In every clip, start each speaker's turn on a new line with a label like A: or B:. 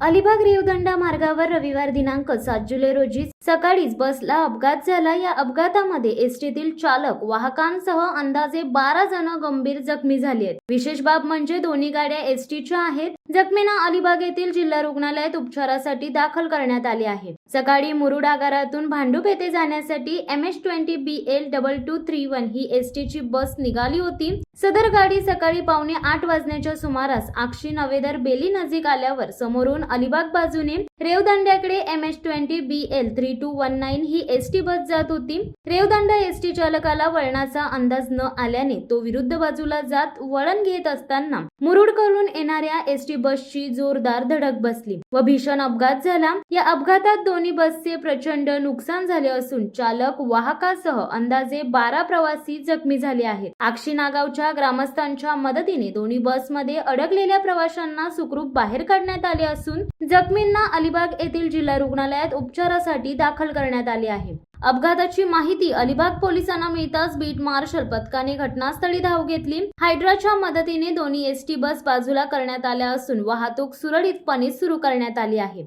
A: अलिबाग रेवदंडा मार्गावर रविवार दिनांक 7 जुलै रोजी सकाळीच बसला अपघात झाला। या अपघातामध्ये एसटीतील चालक वाहकांसह अंदाजे 12 जण गंभीर जखमी झाले आहेत। विशेष बाब म्हणजे दोन्ही गाड्या एसटीच्या आहेत। जखमींना अलिबाग येथील जिल्हा रुग्णालयात उपचारासाठी दाखल करण्यात आले आहे। सकाळी मुरुड आगारातून भांडूप येथे जाण्यासाठी MS-20BL 2231 ही एसटीची बस निघाली होती। सदर गाडी सकाळी 7:45 वाजण्याच्या सुमारास आक्षी नवेदर बेली नजीक आल्यावर समोरून अलिबाग बाजूने रेवदंड्याकडे MS-20BL 3219 ही एसटी बस जात होती। रेवदंडा एसटी चालकाला वळणाचा अंदाज न आल्याने तो विरुद्ध बाजूला जात वळण घेत असताना मुरुडकडून येणाऱ्या एसटी बसची जोरदार धडक बसली व भीषण अपघात झाला। या अपघातात दोन्ही बसचे प्रचंड नुकसान झाले असून चालक वाहकासह अंदाजे 12 प्रवासी जखमी झाले आहेत। आक्षी नागावच्या ग्रामस्थांच्या मदतीने दोन्ही बसमध्ये अडकलेल्या प्रवाशांना सुखरूप बाहेर काढण्यात आले असून जखमींना अलिबाग येथील जिल्हा रुग्णालयात उपचारासाठी दाखल करण्यात आले आहे। अपघाताची माहिती अलिबाग पोलिसांना मिळताच बीट मार्शल पथकाने घटनास्थळी धाव घेतली। हायड्राच्या मदतीने दोन्ही एसटी बस बाजूला करण्यात आल्या असून वाहतूक सुरळीतपणे सुरू करण्यात आली आहे।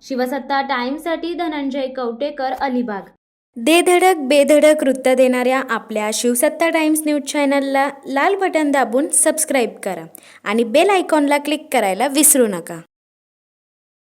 A: शिवसत्ता टाइम्ससाठी धनंजय कवटेकर, अलिबाग।
B: दे धडक बेधडक वृत्त देणाऱ्या आपल्या शिवसत्ता टाइम्स न्यूज चॅनलला लाल बटन दाबून सबस्क्राईब करा आणि बेल आयकॉनला क्लिक करायला विसरू नका।